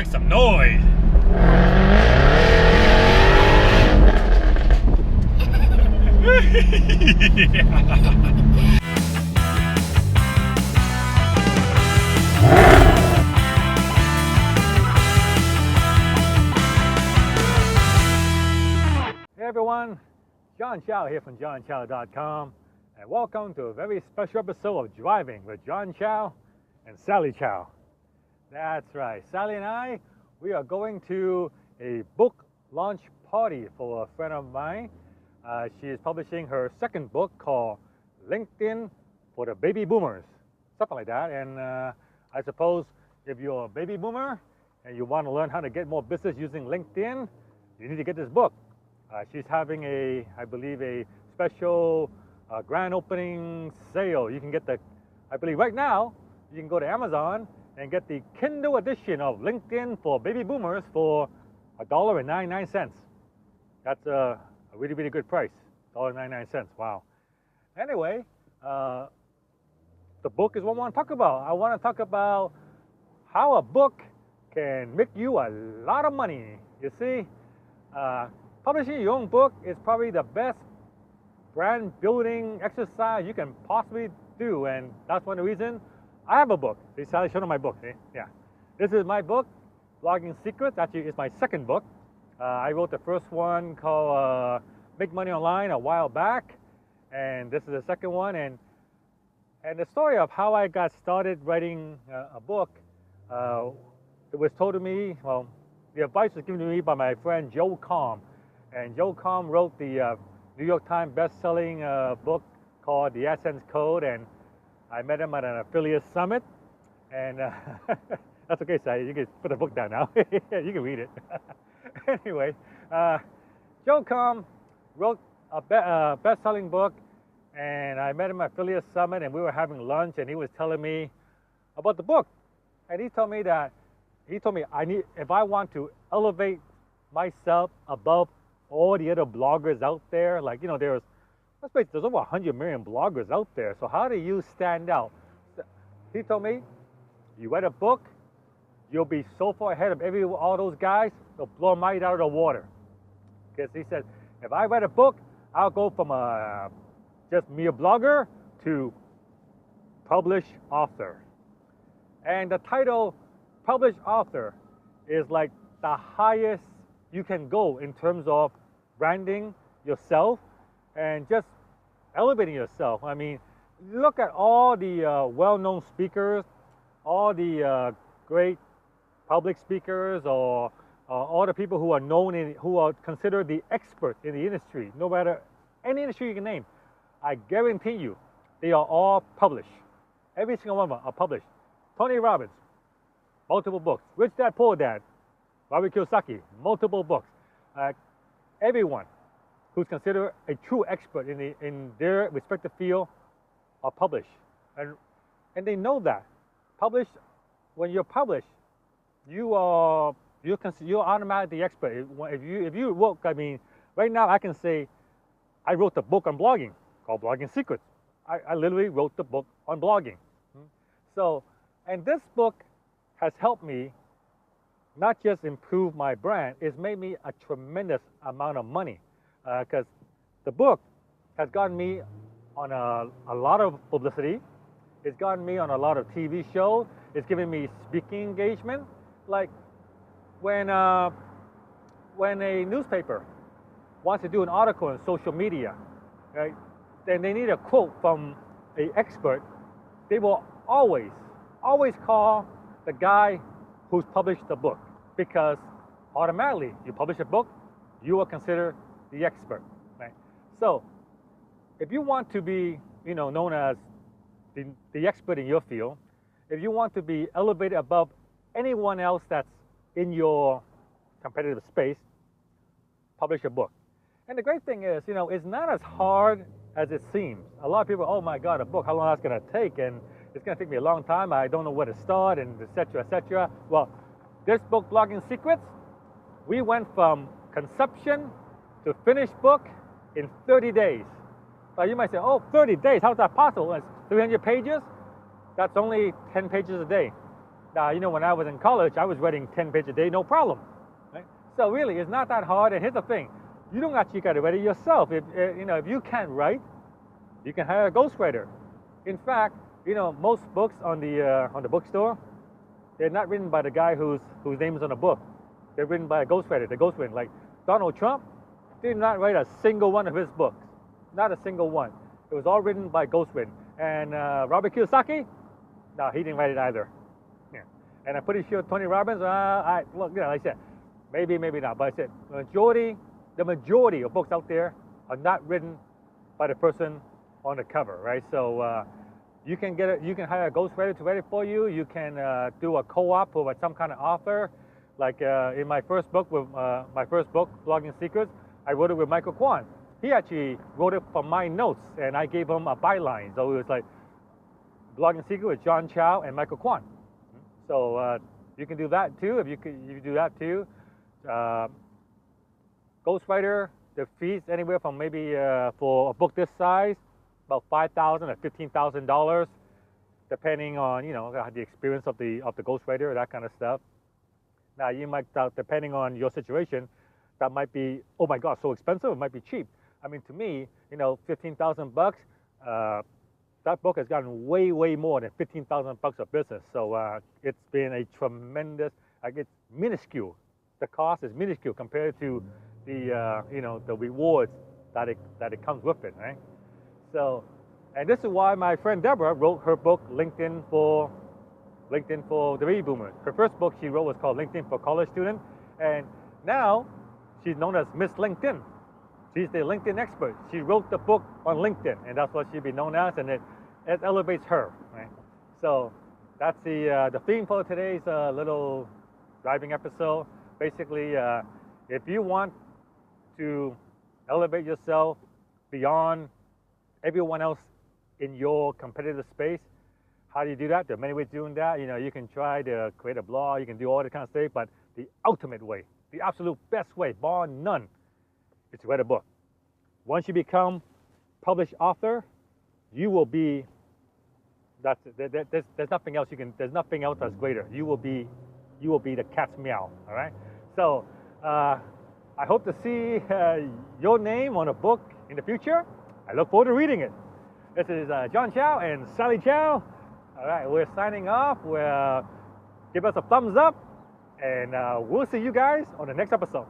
make some noise. Hey everyone, John Chow here from johnchow.com, and welcome to a very special episode of Driving with John Chow and Sally Chow. That's right, Sally and I, we are going to a book launch party for a friend of mine. She is publishing her second book called LinkedIn for the Baby Boomers, something like that. And I suppose if you're a baby boomer and you want to learn how to get more business using LinkedIn, you need to get this book. She's having I believe, a special grand opening sale. You can get I believe right now, you can go to Amazon and get the Kindle edition of LinkedIn for Baby Boomers for $1.99. That's a really, really good price, $1.99. Wow. Anyway, the book is what I want to talk about. I want to talk about how a book can make you a lot of money. You see, publishing your own book is probably the best brand building exercise you can possibly do, and that's one of the reasons I have a book. See, Sally showed them my book. See? Yeah, this is my book, Blogging Secrets. Actually, it's my second book. I wrote the first one called Make Money Online a while back, and this is the second one. And the story of how I got started writing a book, it was told to me. Well, the advice was given to me by my friend Chow. And Chow wrote the New York Times best-selling book called The AdSense Code, and I met him at an affiliate summit. And that's okay, Sally. You can put the book down now. You can read it. Anyway, Chow wrote a best-selling book, and I met him at affiliate summit, and we were having lunch, and he was telling me about the book. And he told me if I want to elevate myself above all the other bloggers out there, like, there's over 100 million bloggers out there. So how do you stand out? He told me, you write a book, you'll be so far ahead of all those guys, they'll blow them right out of the water. Because he said, if I write a book, I'll go from just mere blogger to published author. And the title published author is like the highest you can go in terms of branding yourself and just elevating yourself. I mean, look at all the well-known speakers, all the great public speakers, or all the people who are known who are considered the experts in the industry. No matter any industry you can name, I guarantee you, they are all published. Every single one of them are published. Tony Robbins, multiple books. Rich Dad Poor Dad, Robert Kiyosaki, multiple books. Everyone who's considered a true expert in their respective field are published, and they know that. When you're published, you're automatically the expert. If you wrote, I mean, right now I can say I wrote the book on blogging called Blogging Secrets. I literally wrote the book on blogging. So, and this book has helped me not just improve my brand, it's made me a tremendous amount of money. Because the book has gotten me on a lot of publicity. It's gotten me on a lot of TV shows. It's given me speaking engagement. Like when a newspaper wants to do an article on social media, right? Then they need a quote from an expert. They will always call the guy who's published the book, because automatically you publish a book, you are considered the expert, right? So if you want to be, known as the expert in your field, if you want to be elevated above anyone else that's in your competitive space, publish a book. And the great thing is, it's not as hard as it seems. A lot of people, oh my God, a book, how long that's going to take? And it's going to take me a long time. I don't know where to start, and et cetera, et cetera. Well, this book, Blogging Secrets, we went from conception to finished book in 30 days. Now you might say, oh, 30 days, how is that possible? It's 300 pages? That's only 10 pages a day. Now, you know, when I was in college, I was writing 10 pages a day, no problem. Right? So really, it's not that hard. And here's the thing: you don't actually got to write it yourself. If you know, if you can't write, you can hire a ghostwriter. In fact, you know, most books on the bookstore, they're not written by the guy whose name is on the book. They're written by a ghostwriter. The ghostwriter, like Donald Trump, did not write a single one of his books, not a single one. It was all written by ghostwriter. And Robert Kiyosaki, no, he didn't write it either. Yeah. And I'm pretty sure Tony Robbins, look, you know, like I said, maybe, maybe not. But I said the majority of books out there are not written by the person on the cover, right? So you can hire a ghostwriter to write it for you. You can do a co-op with some kind of author. Like in my first book, Blogging Secrets, I wrote it with Michael Kwan. He actually wrote it from my notes, and I gave him a byline. So it was like Blogging Secret with John Chow and Michael Kwan. So you can do that too. If you do that too, ghostwriter, the fees anywhere from maybe for a book this size, about $5,000 to $15,000, depending on, you know, the experience of the ghostwriter, that kind of stuff. Now you might, depending on your situation, that might be, oh my God, so expensive. It might be cheap. I mean, to me, you know, $15,000. That book has gotten way, way more than $15,000 of business. So it's been a tremendous. It's minuscule. The cost is minuscule compared to the you know, the rewards that it comes with it, right? So, and this is why my friend Deborah wrote her book LinkedIn for the baby boomers. Her first book she wrote was called LinkedIn for College Students, and now she's known as Miss LinkedIn. She's the LinkedIn expert. She wrote the book on LinkedIn, and that's what she'll be known as, and it elevates her, right? So that's the theme for today's little driving episode. Basically, if you want to elevate yourself beyond everyone else in your competitive space, how do you do that? There are many ways of doing that. You know, you can try to create a blog, you can do all that kind of stuff, but the ultimate way, the absolute best way, bar none, is to write a book. Once you become published author, you will be. There's nothing else There's nothing else that's greater. You will be the cat's meow. All right. So I hope to see your name on a book in the future. I look forward to reading it. This is John Chow and Sally Chow. All right, we're signing off. Give us a thumbs up, and we'll see you guys on the next episode.